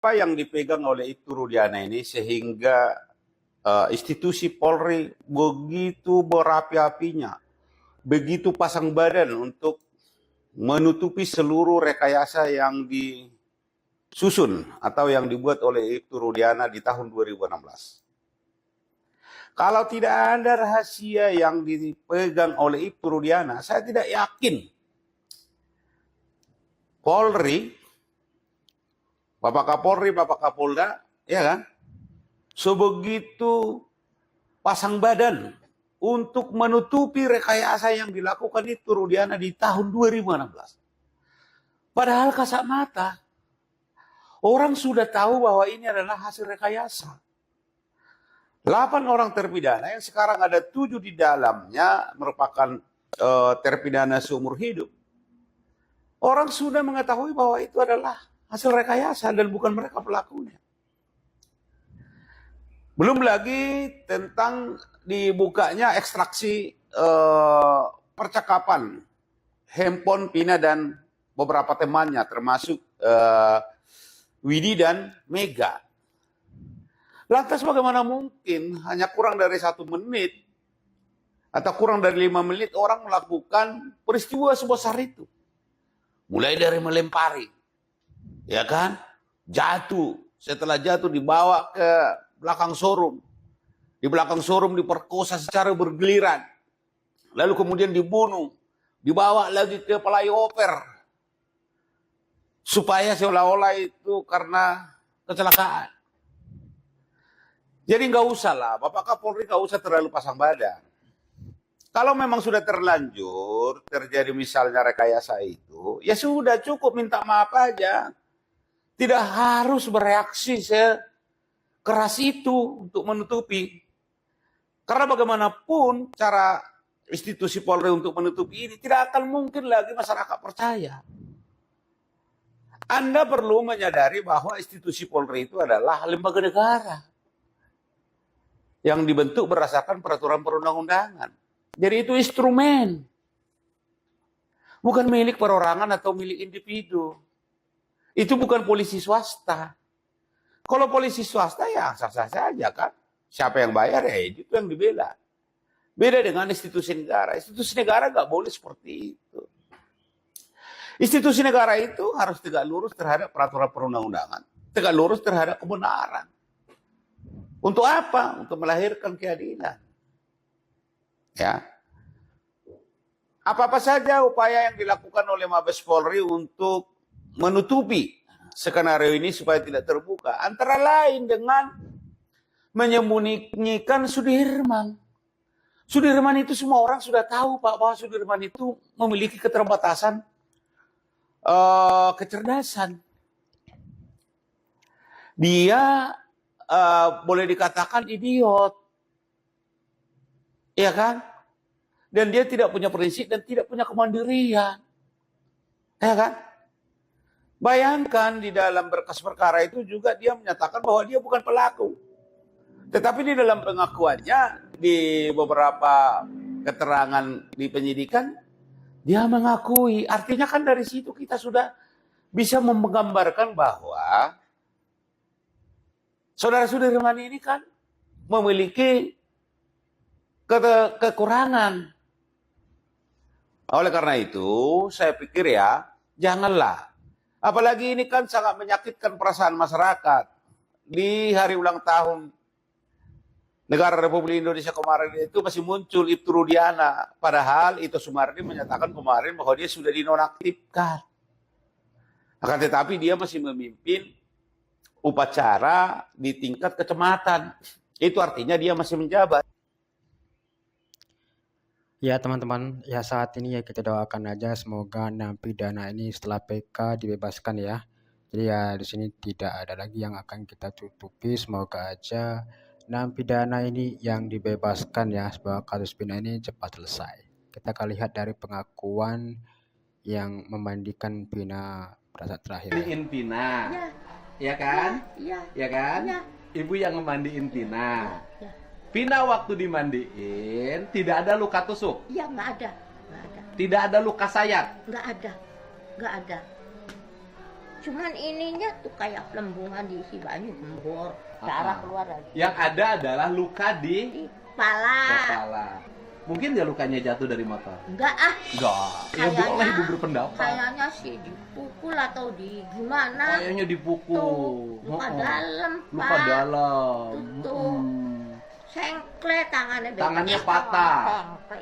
Apa yang dipegang oleh Ibtu Rudiana ini sehingga institusi Polri begitu berapi-apinya, begitu pasang badan untuk menutupi seluruh rekayasa yang disusun atau yang dibuat oleh Ibtu Rudiana di tahun 2016. Kalau tidak ada rahasia yang dipegang oleh Ibtu Rudiana, saya tidak yakin Polri, Bapak Kapolri, Bapak Kapolda, ya kan, sebegitu pasang badan untuk menutupi rekayasa yang dilakukan Ibtu Rudiana di tahun 2016. Padahal kasat mata, orang sudah tahu bahwa ini adalah hasil rekayasa. 8 orang terpidana yang sekarang ada 7 di dalamnya merupakan terpidana seumur hidup. Orang sudah mengetahui bahwa itu adalah hasil rekayasa dan bukan mereka pelakunya. Belum lagi tentang dibukanya ekstraksi percakapan handphone Pina dan beberapa temannya termasuk Widi dan Mega. Lantas bagaimana mungkin hanya kurang dari 1 menit atau kurang dari 5 menit orang melakukan peristiwa sebesar itu. Mulai dari melempari, ya kan, jatuh, setelah jatuh dibawa ke belakang showroom. Di belakang showroom diperkosa secara bergiliran. Lalu kemudian dibunuh, dibawa lagi ke flyover. Supaya seolah-olah itu karena kecelakaan. Jadi nggak usah lah, Bapak Kapolri nggak usah terlalu pasang badan. Kalau memang sudah terlanjur terjadi misalnya rekayasa itu, ya sudah cukup minta maaf aja. Tidak harus bereaksi sekeras itu untuk menutupi. Karena bagaimanapun cara institusi Polri untuk menutupi ini tidak akan mungkin lagi masyarakat percaya. Anda perlu menyadari bahwa institusi Polri itu adalah lembaga negara yang dibentuk berdasarkan peraturan perundang-undangan. Jadi itu instrumen. Bukan milik perorangan atau milik individu. Itu bukan polisi swasta. Kalau polisi swasta ya sah-sah saja kan. Siapa yang bayar ya itu yang dibela. Beda dengan institusi negara. Institusi negara nggak boleh seperti itu. Institusi negara itu harus tegak lurus terhadap peraturan perundang-undangan. Tegak lurus terhadap kebenaran. Untuk apa? Untuk melahirkan keadilan. Ya. Apa-apa saja upaya yang dilakukan oleh Mabes Polri untuk menutupi skenario ini supaya tidak terbuka. Antara lain dengan menyembunyikan Sudirman. Sudirman itu semua orang sudah tahu Pak, bahwa Sudirman itu memiliki keterbatasan kecerdasan. Dia boleh dikatakan idiot. Iya kan? Dan dia tidak punya prinsip dan tidak punya kemandirian. Ya kan? Bayangkan di dalam berkas perkara itu juga dia menyatakan bahwa dia bukan pelaku. Tetapi di dalam pengakuannya, di beberapa keterangan di penyidikan, dia mengakui. Artinya kan dari situ kita sudah bisa menggambarkan bahwa saudara Sudirman ini kan memiliki kekurangan. Oleh karena itu, saya pikir ya, janganlah. Apalagi ini kan sangat menyakitkan perasaan masyarakat. Di hari ulang tahun Negara Republik Indonesia kemarin itu masih muncul Ibtu Rudiana. Padahal Ito Sumardi menyatakan kemarin bahwa dia sudah dinonaktifkan. Akan tetapi dia masih memimpin upacara di tingkat kecamatan. Itu artinya dia masih menjabat. Ya teman-teman, ya saat ini ya kita doakan aja semoga narapidana ini setelah PK dibebaskan ya. Jadi ya di sini tidak ada lagi yang akan kita tutupi. Semoga aja narapidana ini yang dibebaskan ya, semoga kasus Pina ini cepat selesai. Kita akan lihat dari pengakuan yang memandikan Pina pada saat terakhir. Mandiin Pina, ya kan? Ya kan? Ibu yang memandiin Pina. Pina waktu dimandiin tidak ada luka tusuk. Iya, nggak ada. Tidak ada luka sayat. Nggak ada. Cuman ininya tuh kayak pelembungan diisi banyu gembor, darah keluar lagi. Yang ada adalah luka Di kepala. kepala. Mungkin dia lukanya jatuh dari motor. Enggak ah. Enggak. Ya boleh Ibu berpendapat. Kayaknya sih dipukul atau di gimana. Kayaknya dipukul. Tuh, luka dalam, Pak. Luka dalam. Tuh. Sengkle tangannya. Tangannya patah.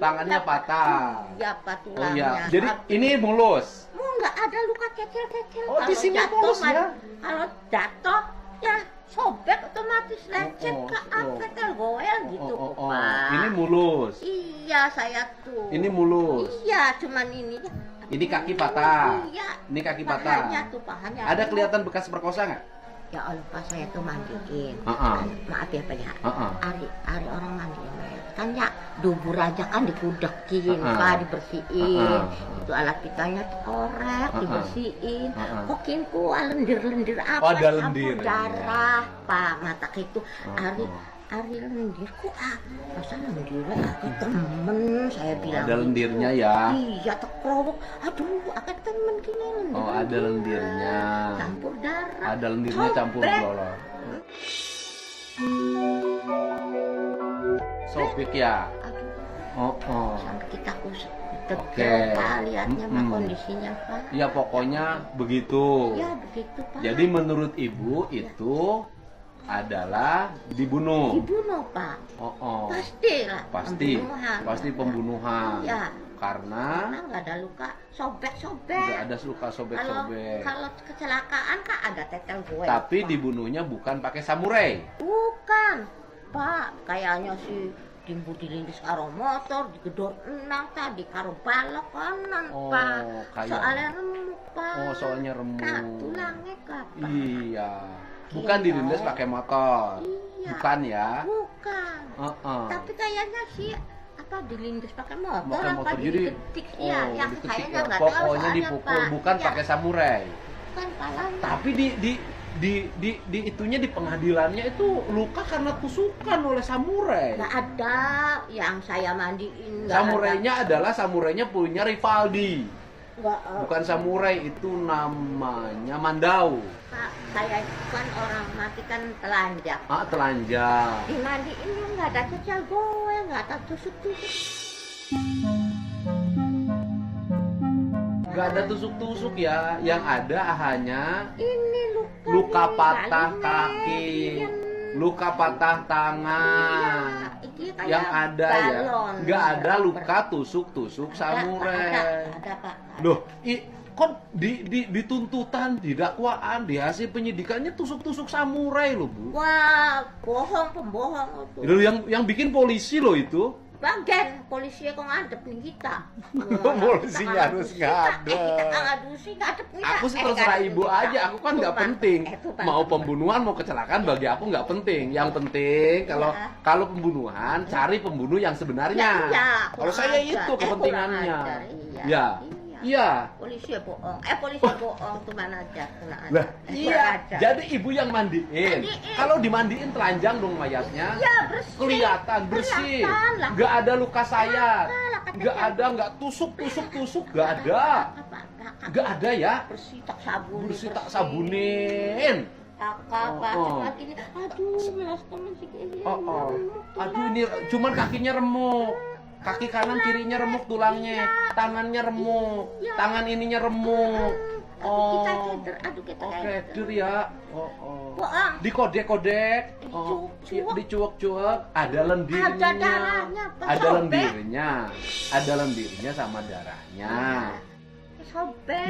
Tangannya patah. Iya, Pak, Oh tulangnya. iya. Jadi ini mulus. Enggak ada luka kecil-kecil. Oh, di Kalau sini jatuh, mulus ya? Kalau jatuh ya sobek otomatis lecet Oh, ke oh. apa goel gitu kok, Pak. Ini mulus. Iya, saya tuh. Ini mulus. Iya, cuman ini. Ini kaki patah. Iya. Ini kaki Pahanya patah. tuh, pahanya. Ada kelihatan bekas perkosa nggak? Ya Allah, pas saya tuh mandiin. Heeh. Maaf ya, Pak ya. Heeh. Hari orang mandiin. Kan ya dubur aja kan dikudekin, Heeh. Pak, dibersihin. Heeh. Itu alat pitanya tuh korek, Heeh. dibersihin. Heeh. Kokinku lendir-lendir apa? Oh, ada campur lendir. darah, Pak. Mata itu Heeh. Ari lendir kok masa lendirnya aku temen saya bilang Ada gitu. lendirnya ya. Iya, tekrowok. Aduh, aku temen gini lendir. Oh, ada lendirnya. Campur darah. Ada lendirnya campur Sobek. bolong. Sobek ya. Aduh, Oh. sampai kita Oke. tegel Pak, lihatnya mah Mm-mm. kondisinya Pak. Ya pokoknya begitu. Ya begitu Pak. Jadi menurut Ibu itu adalah dibunuh. dibunuh Pak. Oh. Pastilah. Pasti. Pembunuhan. Pasti pembunuhan. Iya. Karena Karena nggak ada luka sobek-sobek. nggak ada luka Kalau sobek-sobek. kalau kecelakaan kan ada tetel gue. Tapi Pak. dibunuhnya bukan pakai samurai. Bukan Pak, kayaknya si timbu dilindis karo motor, digedor enang tadi karo balok kanan Oh, Pak. kayak- Soalnya remuk Pak. Oh, soalnya remuk. Nah, tulangnya kapan? Iya. Bukan Iya. dilindas pakai motor. Iya. Bukan ya. Bukan. Heeh. Tapi kayaknya sih apa dilindis pakai motor Pakai apa motor. Jadi digetik ya, yang diketik kayaknya ya. nggak tahu Pokoknya soalnya, dipukul Pak. bukan Ya, pakai samurai. bukan palanya. Tapi di itunya di pengadilannya itu luka karena tusukan oleh samurai. Nggak ada yang saya mandiin. Nggak Samurainya ada. adalah samurainya punya Rivaldi. Nggak, Bukan samurai, itu namanya Mandau. Pak, saya itu kan orang mati kan telanjang. Ah, telanjang. Dimandiin nggak ada cecil gue, nggak ada tusuk-tusuk. Gak ada tusuk-tusuk ya. Yang ada hanya Ini luka di patah kalinya, kaki, iya. luka patah tangan. Iya, itu kayak Yang ada ya, balon. nggak ada luka tusuk-tusuk samurai. Ada Pak. Loh, kok di tuntutan, di dakwaan, di hasil penyidikannya tusuk-tusuk samurai loh, Bu. Wah, bohong, pembohong itu. Itu yang bikin polisi loh itu. Bagian polisi kok ngadep nih kita. Polisinya harus ngadep. Kita ngadusi ngadep nih. Aku sih terserah ibu aja, aku kan nggak penting. Mau pembunuhan. pembunuhan mau kecelakaan bagi aku nggak penting. Yang penting Ya. kalau pembunuhan cari pembunuh yang sebenarnya. Ya, Kalau kurang saya ajar. itu Kurang kepentingannya. ajar, Ya, iya. iya. Polisi bohong. Polisi bohong tuh mana aja kena aja. Lah, Kurang iya. ajar. Jadi ibu yang mandiin. Mandiin. Kalau dimandiin telanjang dong mayatnya. Iya, bersih. Kelihatan bersih. Kelihatan lah. Nggak ada luka sayat. lah, kata Nggak siapa? ada, nggak tusuk, nggak ada. Nggak ada ya. Bersih tak sabun. Bersih tak sabunin. Kakak, Pak, Oh. lagi nih. Aduh, melas temen sih kayak Oh. Aduh ini cuman kakinya remuk. Kaki kanan kirinya remuk tulangnya, tangannya remuk, tangan ininya remuk. Kita keder, aduh kita Oke, keder. keder ya. Oh. Bohong. Dikodek-kodek, dicuek-cuek, ada lendirnya. Ada darahnya, Pak, Ada sobek. lendirnya. Ada lendirnya sama darahnya. Sobek.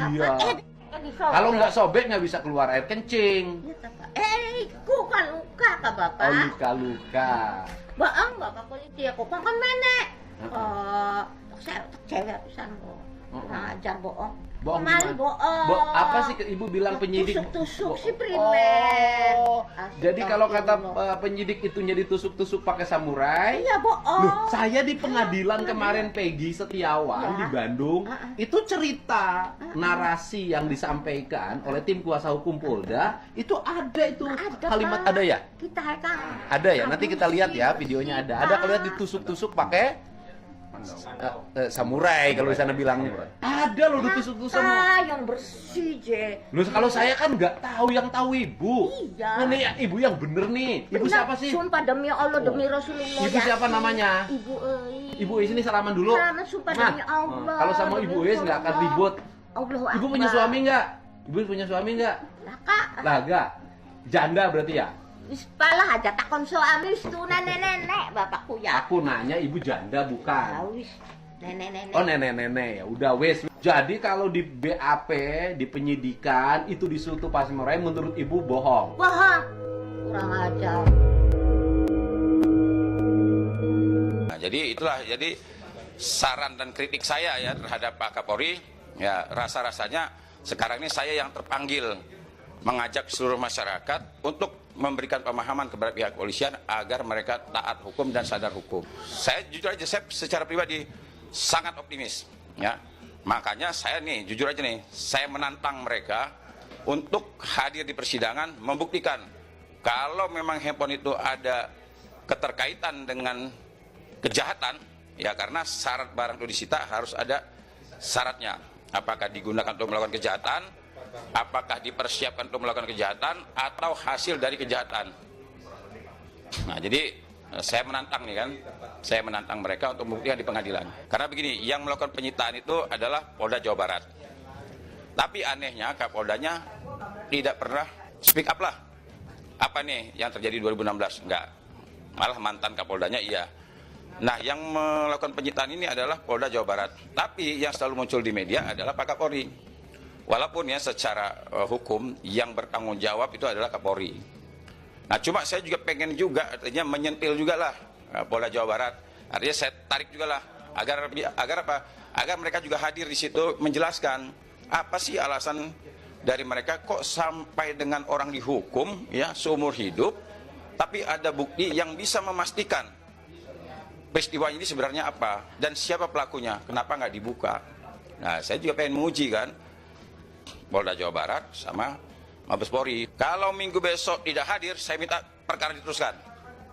Iya. Bapak, disobek. Kalau nggak sobek nggak bisa keluar air kencing. Iya, Pak. Bukan luka, Kak Bapak. Oh, luka-luka. Bohong, Bapak polisi aku kan mana? Heeh. Saya cewek pisan kok. Kurang ajar bohong. Bohong Kemari gimana? bohong. Apa sih ibu bilang penyidik? Tusuk-tusuk si primer. Oh, jadi kalau kata Astagfirullah. penyidik itunya ditusuk-tusuk pakai samurai. Iya bohong. Loh, saya di pengadilan kemarin Peggy Setiawan Ya. di Bandung, itu cerita narasi yang disampaikan oleh tim kuasa hukum Polda, itu ada itu Ada, kalimat Pak. ada ya? Kita kan. Ada ya, nanti kita lihat ya videonya ada. Ada kalau lihat ditusuk-tusuk pakai Samurai kalau di sana bilang. Ada loh utusan. Yang bersih, Je. Lu kalau saya kan nggak tahu, yang tahu ibu. Iya. Nah, nih ibu yang bener nih. Ibu Benar, siapa sih? Sumpah demi Allah, demi Rasulullah. Ibu siapa namanya? Ibu Ibu sini salaman dulu. Salaman, sumpah demi Allah. Kalau sama demi Ibu Is nggak akan Rasulullah. ribut. Allahu Ibu Akbar. punya suami nggak? Ibu punya suami nggak? Lah, Kak. Lah nggak. Janda berarti ya? Wis palah aja takon suami wis tu nenek-nenek bapakku ya. Aku nanya ibu janda Ah, bukan? wis nenek-nenek. Oh nenek-nenek ya udah wes. Jadi kalau di BAP di penyidikan itu di Sutu Pasir Meraih menurut ibu bohong. Wah, kurang ajar. Nah, jadi itulah jadi saran dan kritik saya ya terhadap Pak Kapolri. Ya rasa-rasanya sekarang ini saya yang terpanggil mengajak seluruh masyarakat untuk memberikan pemahaman kepada pihak kepolisian agar mereka taat hukum dan sadar hukum. Saya jujur aja, saya secara pribadi sangat optimis, ya. Makanya saya nih, jujur aja nih, saya menantang mereka untuk hadir di persidangan, membuktikan kalau memang handphone itu ada keterkaitan dengan kejahatan, ya karena syarat barang itu disita harus ada syaratnya. Apakah digunakan untuk melakukan kejahatan, apakah dipersiapkan untuk melakukan kejahatan, atau hasil dari kejahatan. Nah, jadi saya menantang nih kan, saya menantang mereka untuk membuktikan di pengadilan. Karena begini, yang melakukan penyitaan itu adalah Polda Jawa Barat. Tapi anehnya Kapoldanya tidak pernah speak up lah. Apa nih yang terjadi 2016? Enggak. Malah mantan Kapoldanya iya. Nah, yang melakukan penyitaan ini adalah Polda Jawa Barat. Tapi yang selalu muncul di media adalah Pak Kapolri. Walaupun ya secara hukum yang bertanggung jawab itu adalah Kapolri. Nah, cuma saya juga pengen juga artinya menyentil juga lah Polda Jawa Barat. Artinya saya tarik juga lah agar apa? Agar mereka juga hadir di situ menjelaskan apa sih alasan dari mereka kok sampai dengan orang dihukum ya seumur hidup, tapi ada bukti yang bisa memastikan peristiwa ini sebenarnya apa dan siapa pelakunya, kenapa nggak dibuka. Nah, saya juga pengen menguji kan Polda Jawa Barat sama Mabes Polri. Kalau minggu besok tidak hadir, saya minta perkara diteruskan.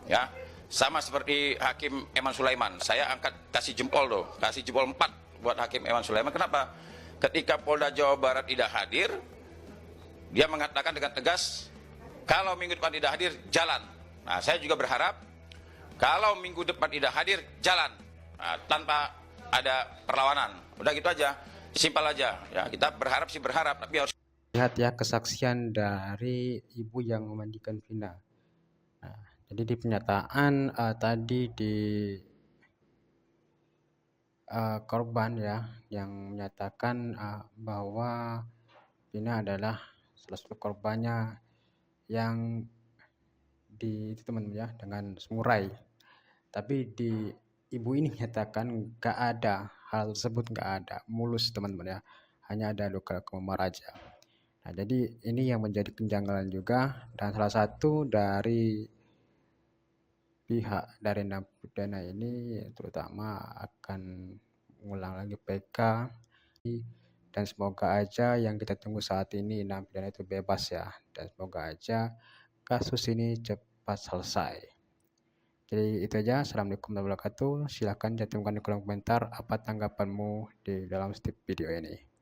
Ya, sama seperti Hakim Eman Sulaiman, saya angkat kasih jempol tuh, kasih jempol 4 buat Hakim Eman Sulaiman. Kenapa? Ketika Polda Jawa Barat tidak hadir, dia mengatakan dengan tegas, kalau minggu depan tidak hadir, jalan. Nah, saya juga berharap kalau minggu depan tidak hadir, jalan. Nah, tanpa ada perlawanan. Udah gitu aja, simpel aja. Ya, kita berharap sih berharap, tapi harus Lihat ya kesaksian dari ibu yang memandikan Vina. Nah, jadi di pernyataan tadi di korban ya yang menyatakan bahwa Vina adalah salah satu korbannya yang itu teman-teman ya dengan samurai. Tapi di ibu ini menyatakan nggak ada hal tersebut, nggak ada, mulus teman-teman ya, hanya ada luka-luka memar aja. Nah, jadi ini yang menjadi kejanggalan juga, dan salah satu dari pihak dari narapidana ini terutama akan mengulang lagi PK, dan semoga aja yang kita tunggu saat ini narapidana itu bebas ya, dan semoga aja kasus ini cepat selesai. Jadi itu aja. Assalamualaikum warahmatullahi wabarakatuh. Silahkan cantumkan di kolom komentar apa tanggapanmu di dalam video ini.